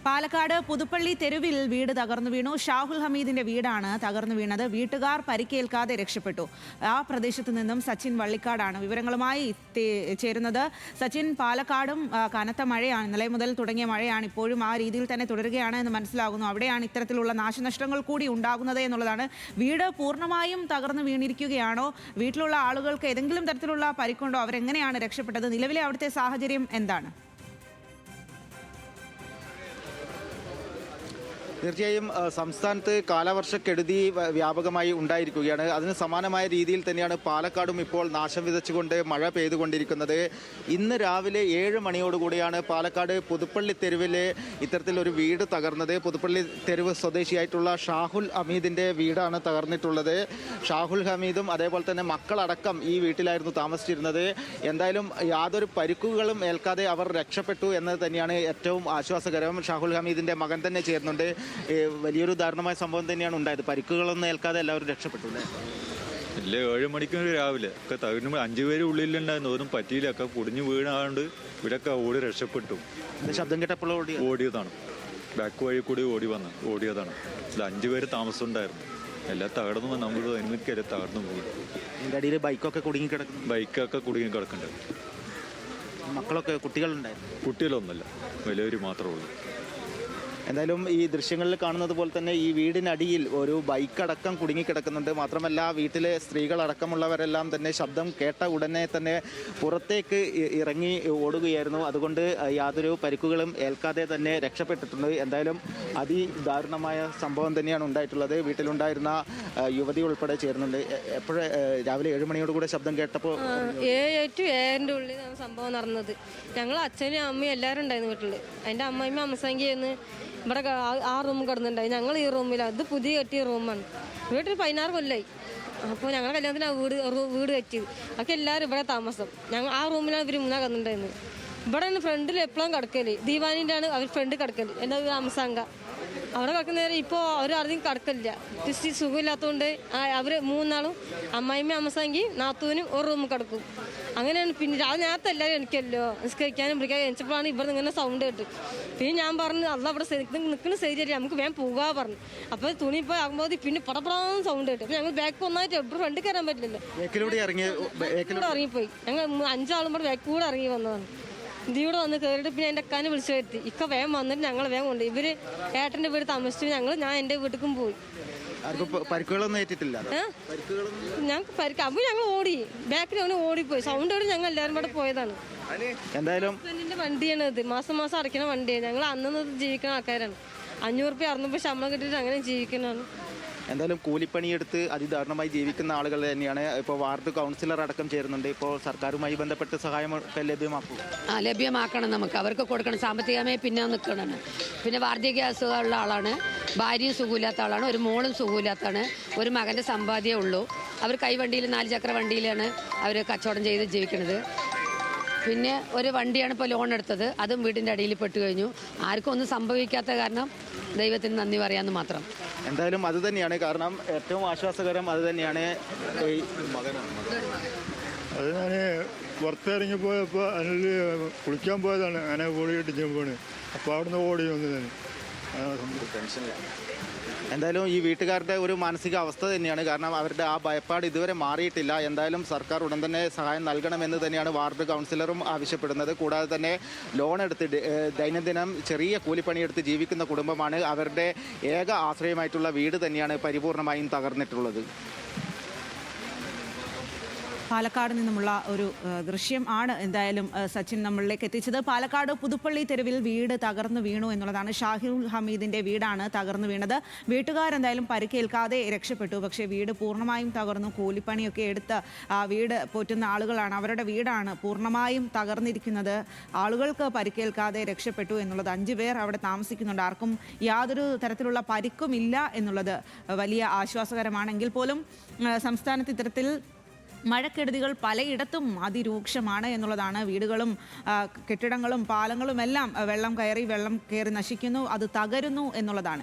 പാലക്കാട് പുതുപ്പള്ളി തെരുവിൽ വീട് തകർന്നു വീണു. ഷാഹുൽ ഹമീദിന്റെ വീടാണ് തകർന്നു വീണത്. വീട്ടുകാർ പരിക്കേൽക്കാതെ രക്ഷപ്പെട്ടു. ആ പ്രദേശത്ത് നിന്നും സച്ചിൻ വള്ളിക്കാടാണ് വിവരങ്ങളുമായി ചേരുന്നത്. സച്ചിൻ, പാലക്കാടും കനത്ത മഴയാണ്, ഇന്നലെ മുതൽ തുടങ്ങിയ മഴയാണ്, ഇപ്പോഴും ആ രീതിയിൽ തന്നെ തുടരുകയാണ് എന്ന് മനസ്സിലാകുന്നു. അവിടെയാണ് ഇത്തരത്തിലുള്ള നാശനഷ്ടങ്ങൾ കൂടി ഉണ്ടാകുന്നത് എന്നുള്ളതാണ്. വീട് പൂർണ്ണമായും തകർന്നു വീണിരിക്കുകയാണോ? വീട്ടിലുള്ള ആളുകൾക്ക് ഏതെങ്കിലും തരത്തിലുള്ള പരിക്കുണ്ടോ? അവരെങ്ങനെയാണ് രക്ഷപ്പെട്ടത്? നിലവിലെ അവിടുത്തെ സാഹചര്യം എന്താണ്? തീർച്ചയായും സംസ്ഥാനത്ത് കാലവർഷക്കെടുതി വ്യാപകമായി ഉണ്ടായിരിക്കുകയാണ്. അതിന് സമാനമായ രീതിയിൽ തന്നെയാണ് പാലക്കാടും ഇപ്പോൾ നാശം വിതച്ചുകൊണ്ട് മഴ പെയ്തുകൊണ്ടിരിക്കുന്നത്. ഇന്ന് രാവിലെ 7 മണിയോടുകൂടിയാണ് പാലക്കാട് പുതുപ്പള്ളി തെരുവിലെ ഇത്തരത്തിലൊരു വീട് തകർന്നത്. പുതുപ്പള്ളി തെരുവ് സ്വദേശിയായിട്ടുള്ള ഷാഹുൽ ഹമീദിൻ്റെ വീടാണ് തകർന്നിട്ടുള്ളത്. ഷാഹുൽ ഹമീദും അതേപോലെ തന്നെ മക്കളടക്കം ഈ വീട്ടിലായിരുന്നു താമസിച്ചിരുന്നത്. എന്തായാലും യാതൊരു പരിക്കുകളും ഏൽക്കാതെ അവർ രക്ഷപ്പെട്ടു എന്നത് തന്നെയാണ് ഏറ്റവും ആശ്വാസകരം. ഷാഹുൽ ഹമീദിൻ്റെ മകൻ തന്നെ ചേരുന്നുണ്ട്. വലിയൊരു ദാരുണമായ സംഭവം തന്നെയാണ് ഉണ്ടായത്. പരിക്കുകളൊന്നും ഏൽക്കാതെ എല്ലാവരും രക്ഷപ്പെട്ടു അല്ലേ? ഇല്ല, 7 മണിക്ക് രാവിലെ ഒക്കെ തകർന്നു. 5 പേര് ഉള്ളിലുണ്ടായിരുന്നു. ഒന്നും പറ്റിയില്ല, ഒക്കെ കുടിഞ്ഞു വീണാണ്ട് ഇവിടെയൊക്കെ ഓടി രക്ഷപ്പെട്ടു. ശബ്ദം കേട്ടപ്പോൾ ഓടിയതാണ്. ബാക്ക് വഴി കൂടി ഓടിയതാണ്. ഇത് 5 പേര് താമസമുണ്ടായിരുന്നു. എല്ലാം തകർന്നു. നമ്മൾ എനിക്കല്ലേ തകർന്നു പോയി. ഇതിൻ്റെ അടിയിൽ ബൈക്കൊക്കെ കുടുങ്ങി കിടക്കുന്നു. ബൈക്കൊക്കെ കുടുങ്ങി കിടക്കുന്നുണ്ട്. മക്കളൊക്കെ കുട്ടികളുണ്ടായിരുന്നു? കുട്ടികളൊന്നുമില്ല, വലിയവർ മാത്രമേ ഉള്ളൂ. എന്തായാലും ഈ ദൃശ്യങ്ങളിൽ കാണുന്നത് പോലെ തന്നെ ഈ വീടിനടിയിൽ ഒരു ബൈക്കടക്കം കുടുങ്ങിക്കിടക്കുന്നുണ്ട്. മാത്രമല്ല വീട്ടിലെ സ്ത്രീകളടക്കമുള്ളവരെല്ലാം തന്നെ ശബ്ദം കേട്ട ഉടനെ തന്നെ പുറത്തേക്ക് ഇറങ്ങി ഓടുകയായിരുന്നു. അതുകൊണ്ട് യാതൊരു പരിക്കുകളും ഏൽക്കാതെ തന്നെ രക്ഷപ്പെട്ടിട്ടുണ്ട്. എന്തായാലും അതിദാരുണമായ സംഭവം തന്നെയാണ് ഉണ്ടായിട്ടുള്ളത്. വീട്ടിലുണ്ടായിരുന്ന യുവതി ഉൾപ്പെടെ ചേരുന്നുണ്ട്. എപ്പോഴും രാവിലെ 7 മണിയോടുകൂടെ ശബ്ദം കേട്ടപ്പോൾ 7 to 7 ഉള്ളിൽ സംഭവം നടന്നത്. ഞങ്ങൾ അച്ഛനും അമ്മയും എല്ലാവരും ഉണ്ടായിരുന്നു വീട്ടിൽ. അതിൻ്റെ അമ്മയും അമ്മസംഖ്യന്ന് ഇവിടെ ആ റൂം കിടന്നുണ്ടായി. ഞങ്ങൾ ഈ റൂമിലാണ്. ഇത് പുതിയ കെട്ടിയ റൂമാണ്. വീട്ടിൽ 16 കൊല്ലമായി. അപ്പോൾ ഞങ്ങളുടെ കല്യാണത്തിന് വീട് കെട്ടിയത്. അതൊക്കെ എല്ലാവരും ഇവിടെ താമസം. ഞങ്ങൾ ആ റൂമിലാണ് ഇവർ മുന്നേ കിടന്നിട്ടുണ്ടായിരുന്നത്. ഇവിടെ ഫ്രണ്ടിൽ എപ്പോഴും കിടക്കല് ദീവാനിൻ്റെ ആണ് അവർ ഫ്രണ്ട് കിടക്കല്. എൻ്റെ അംസാങ്ക അവിടെ കിടക്കുന്ന നേരം ഇപ്പോൾ അവരധികം കിടക്കലില്ല. സുഖമില്ലാത്തതുകൊണ്ട് അവർ 3 നാളും അമ്മായിമ്മ അമ്മസാങ്കി നാത്തൂനും ഒരു റൂമിൽ കിടക്കും. അങ്ങനെയാണ്. പിന്നെ അത് നേരത്തെ എല്ലാവരും എനിക്കല്ലോ നിസ്കരിക്കാനും പിടിക്കാനും എനിച്ചപ്പോഴാണ് ഇവിടെ ഇങ്ങനെ സൗണ്ട് കേട്ട്. പിന്നെ ഞാൻ പറഞ്ഞു അല്ല അവിടെ നിൽക്കുന്ന ശരിയല്ലേ, നമുക്ക് വേഗം പോകാൻ പറഞ്ഞു. അപ്പോൾ തുണി ഇപ്പോൾ ആകുമ്പോൾ പിന്നെ പടപടാന്ന് സൗണ്ട് കേട്ടു. അപ്പോൾ ഞങ്ങൾ ബാക്ക് ഒന്നായിട്ട് എവിടെ ഫ്രണ്ട് കയറാൻ പറ്റില്ലല്ലോ, ഇറങ്ങിപ്പോയി. ഞങ്ങൾ 5 ആളും കൂടെ ബാക്ക് കൂടെ ഇറങ്ങി വന്നതാണ്. ഇതിവിടെ വന്ന് കയറിയിട്ട് പിന്നെ എൻ്റെ അക്കാനെ വിളിച്ചു വരുത്തി. ഇക്ക വേഗം വന്നിട്ട് ഞങ്ങൾ വേഗം കൊണ്ട് ഇവർ ഏട്ടൻ്റെ വീട് താമസിച്ചു. ഞാൻ എൻ്റെ വീട്ടിലും പോയി. പരിക്കുകളൊന്നും ഏറ്റിട്ടില്ല. ഞങ്ങൾക്ക് പരിക്ക്. അപ്പോൾ ഞങ്ങൾ ഓടി ബാക്കിൽ അവന് ഓടിപ്പോയി. സൗണ്ട് ഓടി ഞങ്ങൾ എല്ലാവരും കൂടെ പോയതാണ്. എന്തായാലും ഹസ്ബൻഡിൻ്റെ വണ്ടിയാണ് ഇത്. മാസം അടയ്ക്കുന്ന വണ്ടിയാണ്. ഞങ്ങൾ അന്നു ജീവിക്കുന്ന ആൾക്കാരാണ്. 500 രൂപ 600 രൂപ ശമ്പളം കിട്ടിയിട്ട് അങ്ങനെ ജീവിക്കുന്നതാണ്. എന്തായാലും കൂലിപ്പണിയെടുത്ത് അതിദാരുണമായി ജീവിക്കുന്ന ആളുകൾ തന്നെയാണ്. ഇപ്പോൾ വാർഡ് കൗൺസിലർ അടക്കം ചേരുന്നുണ്ട്. ഇപ്പോൾ സർക്കാരുമായി ബന്ധപ്പെട്ട് സഹായമൊക്കെ ലഭ്യമാക്കണം. നമുക്ക് അവർക്ക് കൊടുക്കണം. സാമ്പത്തികമായി പിന്നെ നിൽക്കണം. പിന്നെ വാർദ്ധക്യ അസുഖമുള്ള ആളാണ്. ഭാര്യയും സുഖമില്ലാത്ത ആളാണ്. ഒരു മോളും സുഖമില്ലാത്തതാണ്. ഒരു മകൻ്റെ സമ്പാദ്യമേ ഉള്ളൂ. അവർ കൈവണ്ടിയിൽ 4 ചക്ര വണ്ടിയിലാണ് അവർ കച്ചവടം ചെയ്ത് ജീവിക്കുന്നത്. പിന്നെ ഒരു വണ്ടിയാണ് ഇപ്പോൾ ലോൺ എടുത്തത്. അതും വീടിൻ്റെ അടിയിൽ പെട്ട് കഴിഞ്ഞു. ആർക്കും ഒന്നും സംഭവിക്കാത്ത കാരണം ദൈവത്തിന് നന്ദി പറയാമെന്ന് മാത്രം. എന്തായാലും അത് തന്നെയാണ് കാരണം. ഏറ്റവും ആശ്വാസകരം അത് തന്നെയാണ്. അത് ഞാൻ പുറത്തിറങ്ങി പോയപ്പോൾ അതിൽ കുളിക്കാൻ പോയതാണ്. അങ്ങനെ ഓടിയിട്ട് പോണ്. അപ്പോൾ അവിടുന്ന് ഓടി വന്നതാണ്. എന്തായാലും ഈ വീട്ടുകാരുടെ ഒരു മാനസിക അവസ്ഥ തന്നെയാണ്. കാരണം അവരുടെ ആ ഭയപ്പാട് ഇതുവരെ മാറിയിട്ടില്ല. എന്തായാലും സർക്കാർ ഉടൻ തന്നെ സഹായം നൽകണമെന്ന് തന്നെയാണ് വാർഡ് കൗൺസിലറും ആവശ്യപ്പെടുന്നത്. കൂടാതെ തന്നെ ലോൺ എടുത്ത് ദൈനംദിനം ചെറിയ കൂലിപ്പണിയെടുത്ത് ജീവിക്കുന്ന കുടുംബമാണ്. അവരുടെ ഏക ആശ്രയമായിട്ടുള്ള വീട് തന്നെയാണ് പരിപൂർണമായും തകർന്നിട്ടുള്ളത്. പാലക്കാട് നിന്നുമുള്ള ഒരു ദൃശ്യം ആണ് എന്തായാലും സച്ചിൻ നമ്മളിലേക്ക് എത്തിച്ചത്. പാലക്കാട് പുതുപ്പള്ളി തെരുവിൽ വീട് തകർന്നു വീണു എന്നുള്ളതാണ്. ഷാഹുൽ ഹമീദിന്റെ വീടാണ് തകർന്നു വീണത്. വീട്ടുകാരെന്തായാലും പരിക്കേൽക്കാതെ രക്ഷപ്പെട്ടു. പക്ഷേ വീട് പൂർണ്ണമായും തകർന്നു. കൂലിപ്പണിയൊക്കെ എടുത്ത് വീട് പോറ്റുന്ന ആളുകളാണ്. അവരുടെ വീടാണ് പൂർണ്ണമായും തകർന്നിരിക്കുന്നത്. ആളുകൾക്ക് പരിക്കേൽക്കാതെ രക്ഷപ്പെട്ടു എന്നുള്ളത്. 5 പേർ അവിടെ താമസിക്കുന്നുണ്ട്. ആർക്കും യാതൊരു തരത്തിലുള്ള പരിക്കുമില്ല എന്നുള്ളത് വലിയ ആശ്വാസകരമാണെങ്കിൽ പോലും സംസ്ഥാനത്ത് ഇത്തരത്തിൽ മഴക്കെടുതികൾ പലയിടത്തും അതിരൂക്ഷമാണ് എന്നുള്ളതാണ്. വീടുകളും കെട്ടിടങ്ങളും പാലങ്ങളും എല്ലാം വെള്ളം കയറി നശിക്കുന്നു, അത് തകരുന്നു എന്നുള്ളതാണ്.